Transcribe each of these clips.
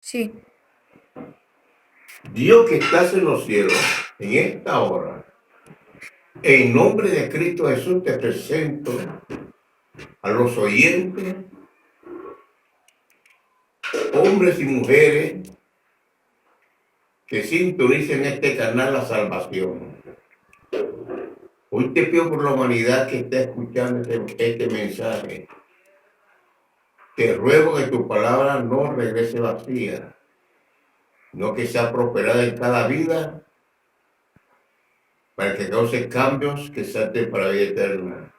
Sí. Dios que estás en los cielos, en esta hora, en nombre de Cristo Jesús te presento a los oyentes, hombres y mujeres que sintonicen este canal La Salvación. Hoy te pido por la humanidad que está escuchando este mensaje. Te ruego que tu palabra no regrese vacía, no que sea prosperada en cada vida, para que cause cambios que salten para la vida eterna.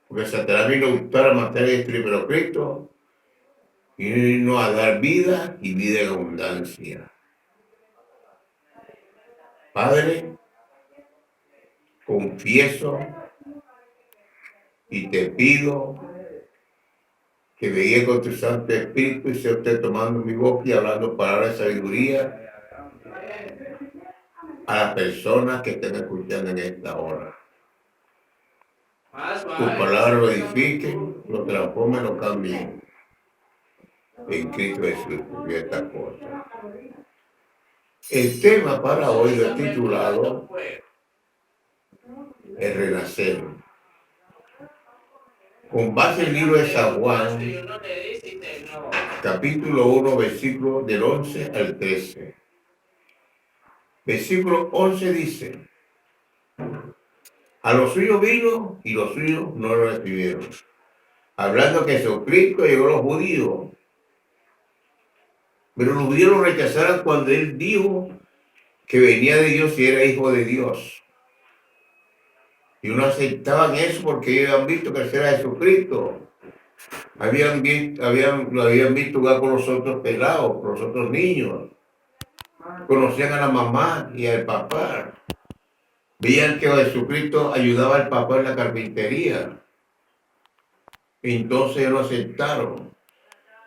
Porque Satanás vino a gustar, a matar y destruir, pero Cristo vino a dar vida y vida en abundancia. Padre, confieso y te pido que me guíe con tu Santo Espíritu y sea usted tomando mi boca y hablando palabras de sabiduría a las personas que estén escuchando en esta hora. Tu palabra lo edifiquen, lo transformen, lo cambien. En Cristo Jesús, y esta cosa. El tema para hoy lo he titulado El Renacer. Con base en el libro de San Juan, capítulo 1, versículo del 11 al 13. Versículo 11 dice: a los suyos vino y los suyos no lo recibieron. Hablando que Jesucristo llegó a los judíos, pero los judíos lo rechazaron cuando él dijo que venía de Dios y era hijo de Dios. Y no aceptaban eso porque ellos habían visto crecer a Jesucristo. Lo habían visto jugar con los otros pelados, con los otros niños. Conocían a la mamá y al papá. Veían que Jesucristo ayudaba al papá en la carpintería. Entonces ellos lo aceptaron.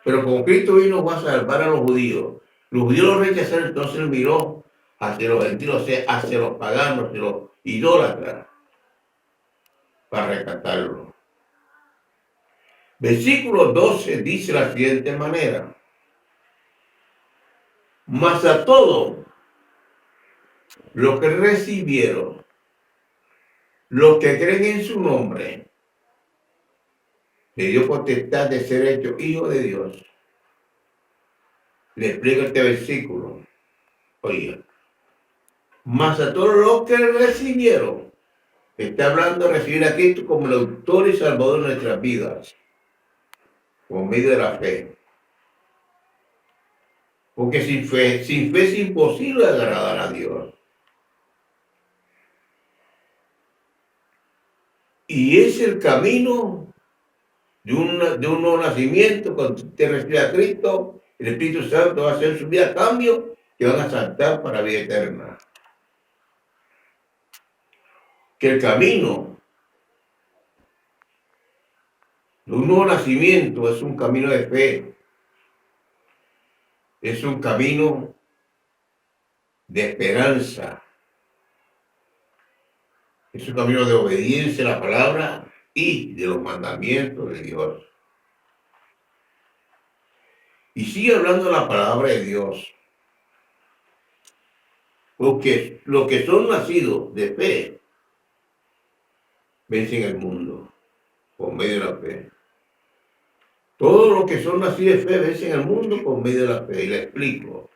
Pero como Cristo vino a salvar a los judíos lo rechazaron, entonces él miró hacia los gentiles, o sea, hacia los paganos, hacia los idólatras, para rescatarlo. Versículo 12 dice de la siguiente manera: mas a todos los que recibieron, los que creen en su nombre, le dio potestad de ser hecho hijo de Dios. Le explico este versículo. Oiga, mas a todos los que recibieron, está hablando de recibir a Cristo como el autor y salvador de nuestras vidas, por medio de la fe. Porque sin fe es imposible agradar a Dios. Y es el camino de un nuevo nacimiento. Cuando te recibes a Cristo, el Espíritu Santo va a hacer su vida cambio que van a saltar para la vida eterna. Que el camino de un nuevo nacimiento es un camino de fe, es un camino de esperanza, es un camino de obediencia a la palabra y de los mandamientos de Dios. Y sigue hablando la palabra de Dios, porque los que son nacidos de fe vencen el mundo por medio de la fe. Todos los que son nacidos de fe vencen el mundo por medio de la fe. Y le explico.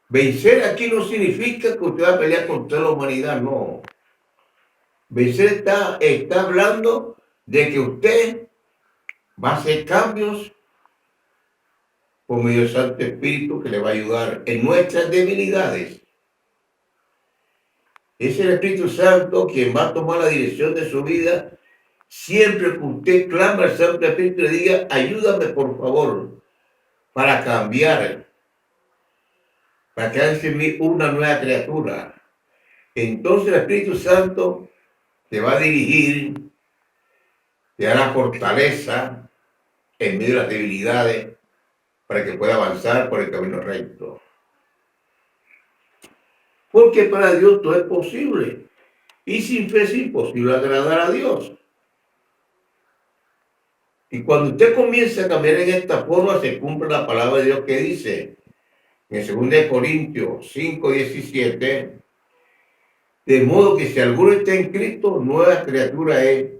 Vencer aquí no significa que usted va a pelear contra la humanidad, no. Vencer está hablando de que usted va a hacer cambios por medio del Santo Espíritu que le va a ayudar en nuestras debilidades. Es el Espíritu Santo quien va a tomar la dirección de su vida. Siempre que usted clama al Santo Espíritu y le diga: ayúdame por favor para cambiar, para que haga en mí una nueva criatura. Entonces el Espíritu Santo te va a dirigir, te da la fortaleza en medio de las debilidades para que pueda avanzar por el camino recto. Porque para Dios todo es posible. Y sin fe es imposible agradar a Dios. Y cuando usted comienza a cambiar en esta forma, se cumple la palabra de Dios que dice en 2 Corintios 5:17, de modo que si alguno está en Cristo, nueva criatura es.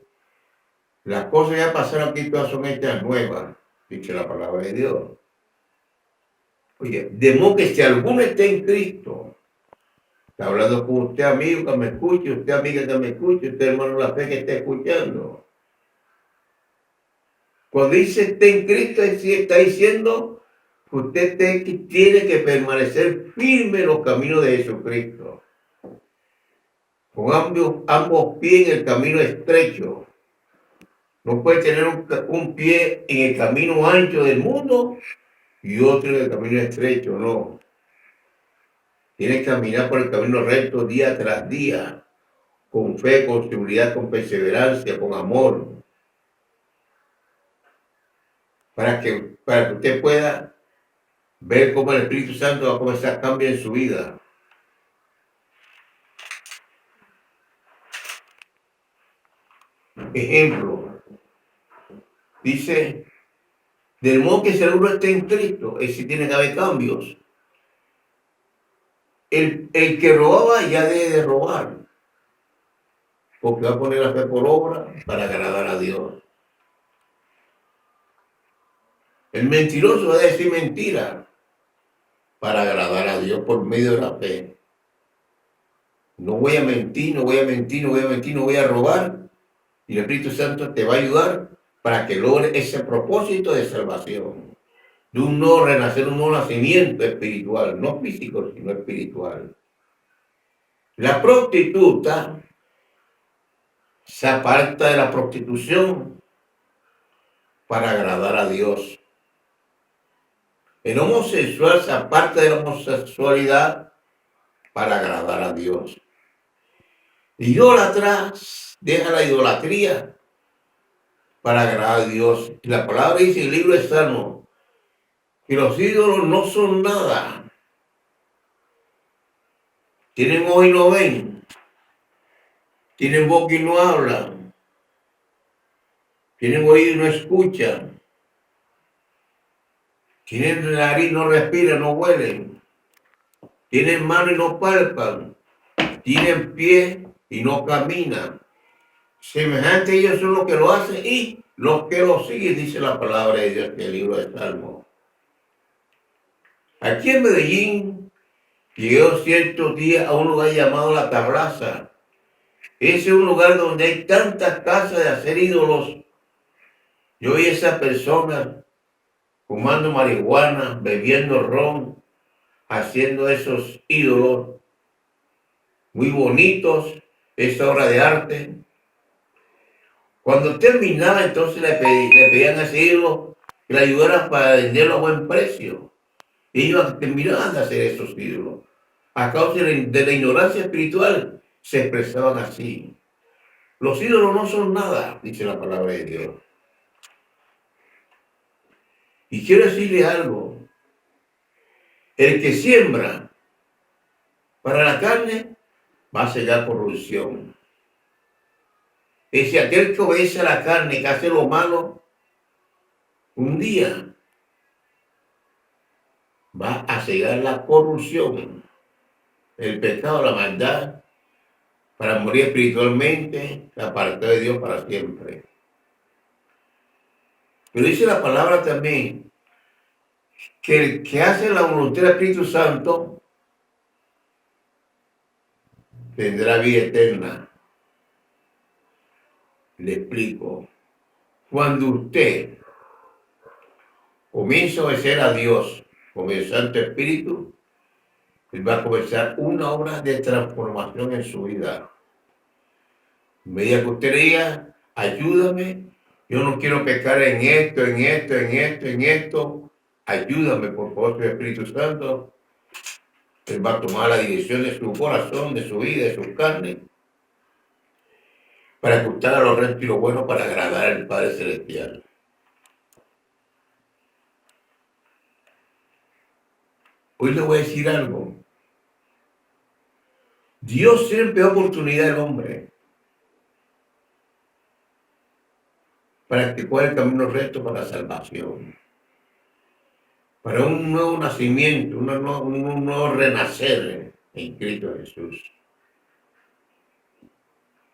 Las cosas ya pasaron aquí, todas son hechas nuevas, dice la palabra de Dios. Oye, de modo que si alguno está en Cristo, está hablando con usted, amigo que me escuche, usted, amiga que me escuche, usted, hermano de la fe que está escuchando. Cuando dice está en Cristo, está diciendo que usted tiene que permanecer firme en los caminos de Jesucristo. Con ambos pies en el camino estrecho. No puede tener un pie en el camino ancho del mundo y otro en el camino estrecho, no. Tiene que caminar por el camino recto día tras día, con fe, con seguridad, con perseverancia, con amor, para que usted pueda ver cómo el Espíritu Santo va a comenzar a cambiar en su vida. Ejemplo, dice, del modo que si alguno está en Cristo, es si tiene que haber cambios. El que robaba ya debe de robar, porque va a poner la fe por obra para agradar a Dios. El mentiroso va a decir mentira para agradar a Dios por medio de la fe. No voy a mentir, no voy a mentir, no voy a mentir, no voy a robar. Y el Espíritu Santo te va a ayudar para que logre ese propósito de salvación. De un nuevo renacer, un nuevo nacimiento espiritual, no físico, sino espiritual. La prostituta se aparta de la prostitución para agradar a Dios. El homosexual se aparta de la homosexualidad para agradar a Dios. Idólatra deja la idolatría para agradar a Dios. Y la palabra dice en el libro de Salmos que los ídolos no son nada. Tienen ojos y no ven. Tienen boca y no hablan. Tienen oído y no escuchan. Tienen nariz y no respiran, no huelen. Tienen mano y no palpan. Tienen pie y no caminan. Semejante ellos son los que lo hacen y los que lo siguen, dice la palabra de Dios en el libro de Salmos. Aquí en Medellín llegué ciertos días a un lugar llamado La Tabraza. Ese es un lugar donde hay tantas casas de hacer ídolos. Yo vi a esas personas fumando marihuana, bebiendo ron, haciendo esos ídolos muy bonitos, esa obra de arte. Cuando terminaba, entonces le pedían a ese ídolo que le ayudara para venderlo a buen precio. Y ellos terminaban de hacer esos ídolos. A causa de la ignorancia espiritual, se expresaban así. Los ídolos no son nada, dice la palabra de Dios. Y quiero decirle algo. El que siembra para la carne va a sellar corrupción. Es decir, aquel que obedece a la carne, que hace lo malo, un día va a sellar la corrupción, el pecado, la maldad, para morir espiritualmente, apartado de Dios para siempre. Pero dice la palabra también que el que hace la voluntad del Espíritu Santo tendrá vida eterna. Le explico. Cuando usted comienza a obedecer a Dios con el Santo Espíritu, Él va a comenzar una obra de transformación en su vida. En medida que usted diga, ayúdame, yo no quiero pecar en esto, en esto, en esto, en esto, ayúdame por favor, tu Espíritu Santo. Él va a tomar la dirección de su corazón, de su vida, de su carne, para ajustar a lo recto y lo bueno para agradar al Padre Celestial. Hoy le voy a decir algo. Dios siempre da oportunidad al hombre. para que coja el camino recto para la salvación, para un nuevo nacimiento, un nuevo renacer en Cristo Jesús.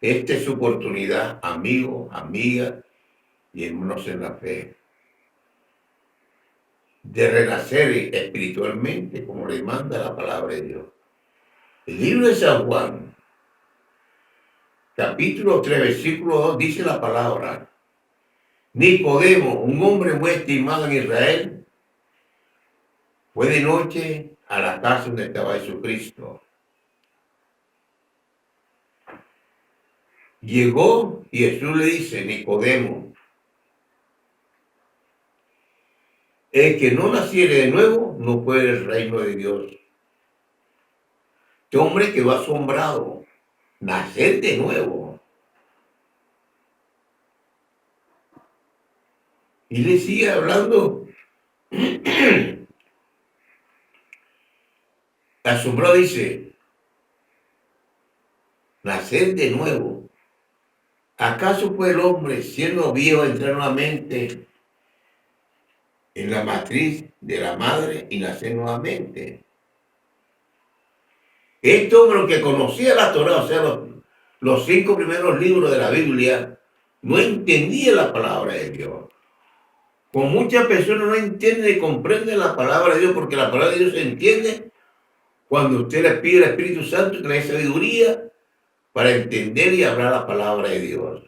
Esta es su oportunidad, amigos, amigas y hermanos en la fe, de renacer espiritualmente como le manda la palabra de Dios. El libro de San Juan, capítulo 3, versículo 2, dice la palabra: Nicodemo, un hombre muy estimado en Israel, fue de noche a la casa donde estaba Jesucristo. Llegó y Jesús le dice: Nicodemo, el que no naciere de nuevo no puede ver el reino de Dios. Este hombre quedó asombrado. Nacer de nuevo. Y le sigue hablando. Asombrado dice: nacer de nuevo. ¿Acaso puede el hombre, siendo viejo, entrar nuevamente en la matriz de la madre y nacer nuevamente? Este hombre que conocía la Torá, o sea, los 5 primeros libros de la Biblia, no entendía la palabra de Dios. Como muchas personas no entienden y comprenden la palabra de Dios, porque la palabra de Dios se entiende cuando usted le pide al Espíritu Santo que le dé sabiduría para entender y hablar la palabra de Dios.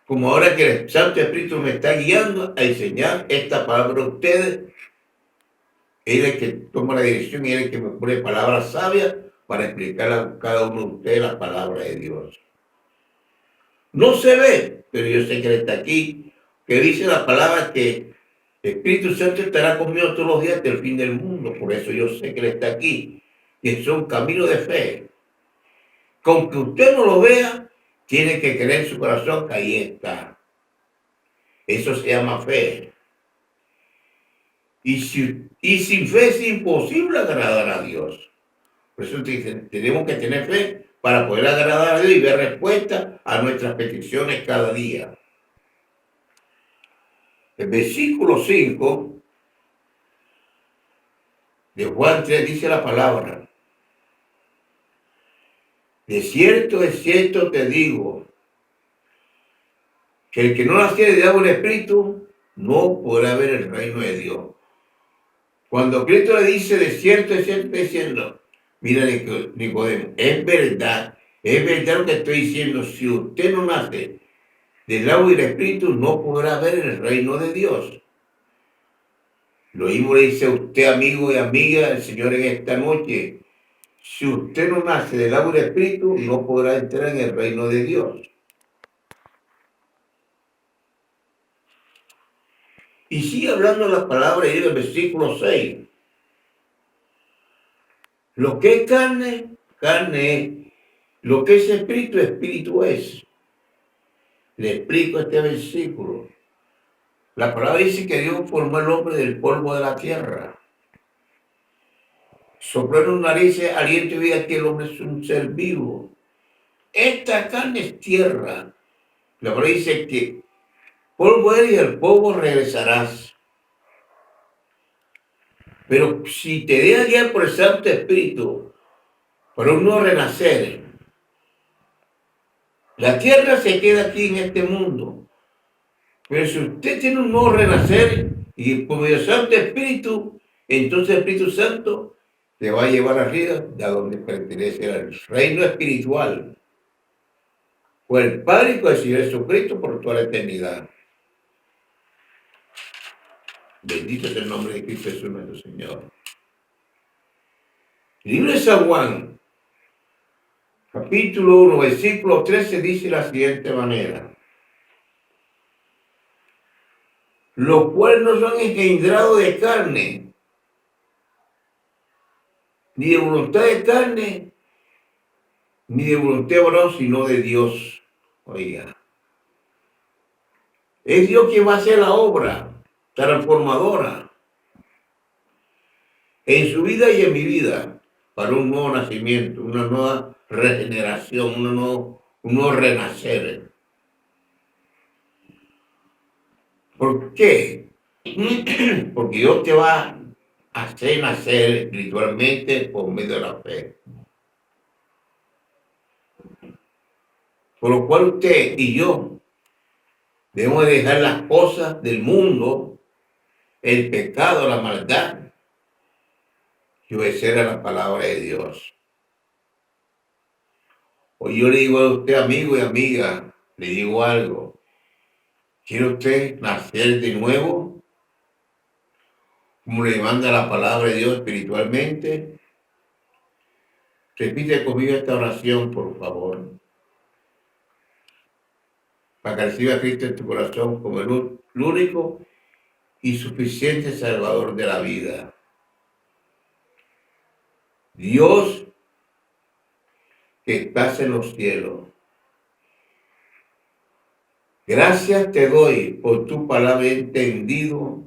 Como ahora que el Santo Espíritu me está guiando a enseñar esta palabra a ustedes, Él es el que toma la dirección y Él es el que me pone palabras sabias para explicar a cada uno de ustedes la palabra de Dios. No se ve, pero yo sé que Él está aquí, que dice la palabra que el Espíritu Santo estará conmigo todos los días hasta el fin del mundo. Por eso yo sé que Él está aquí. Y es un camino de fe. Con que usted no lo vea, tiene que creer en su corazón que ahí está. Eso se llama fe. Y sin fe es imposible agradar a Dios. Por eso tenemos que tener fe para poder agradar a Dios y ver respuesta a nuestras peticiones cada día. El versículo 5 de Juan 3 dice la palabra: de cierto te digo, que el que no naciere de agua y espíritu no podrá ver el reino de Dios. Cuando Cristo le dice de cierto, está diciendo: mira, Nicodemo, es verdad lo que estoy diciendo. Si usted no nace del agua y del espíritu, no podrá ver el reino de Dios. Lo mismo le dice a usted, amigo y amiga del Señor, en esta noche: si usted no nace del agua y del espíritu, no podrá entrar en el reino de Dios. Y sigue hablando las palabras ahí del versículo 6. Lo que es carne, carne es. Lo que es espíritu, espíritu es. Le explico este versículo. La palabra dice que Dios formó al hombre del polvo de la tierra. Sopló en sus narices aliento y vida, que el hombre es un ser vivo. Esta carne es tierra. La palabra dice que polvo eres y al polvo regresarás. Pero si te dejas guiar por el Santo Espíritu, para un nuevo renacer, la tierra se queda aquí en este mundo. Pero si usted tiene un nuevo renacer y por medio del Santo Espíritu, entonces el Espíritu Santo te va a llevar arriba de a donde pertenece al reino espiritual. Con el Padre y con el Señor Jesucristo por toda la eternidad. Bendito es el nombre de Cristo Jesús nuestro Señor. Libro de San Juan, capítulo 1, versículo 13, dice de la siguiente manera: los cuales no son engendrados de carne, ni de voluntad de carne, ni de voluntad de varón, sino de Dios. Oiga, es Dios quien va a hacer la obra transformadora en su vida y en mi vida, para un nuevo nacimiento, una nueva regeneración, un nuevo renacer. ¿Por qué? Porque Dios te va a hacer nacer espiritualmente por medio de la fe. Por lo cual usted y yo debemos dejar las cosas del mundo, el pecado, la maldad, y obedecer a la palabra de Dios. Hoy yo le digo a usted, amigo y amiga, le digo algo. ¿Quiere usted nacer de nuevo? Como le manda la palabra de Dios espiritualmente. Repite conmigo esta oración, por favor, para que reciba a Cristo en tu corazón como el único y suficiente Salvador de la vida. Dios que estás en los cielos, gracias te doy por tu palabra entendido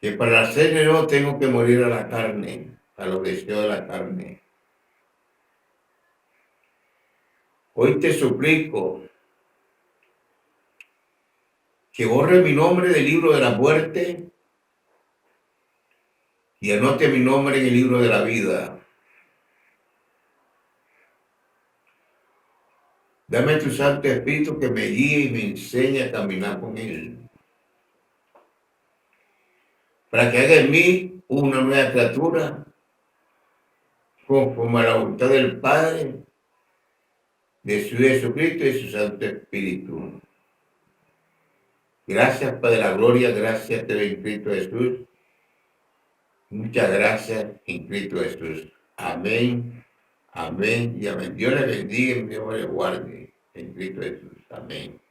que para ser nuevo tengo que morir a la carne, a los deseos de la carne. Hoy te suplico que borre mi nombre del libro de la muerte y anote mi nombre en el libro de la vida. Dame tu Santo Espíritu que me guíe y me enseñe a caminar con Él. Para que haga en mí una nueva criatura, conforme a la voluntad del Padre, de su Jesucristo y su Santo Espíritu. Gracias, Padre de la Gloria, gracias te doy en Cristo Jesús. Muchas gracias en Cristo Jesús. Amén, amén y amén. Dios le bendiga y Dios le guarde en Cristo Jesús. Amén.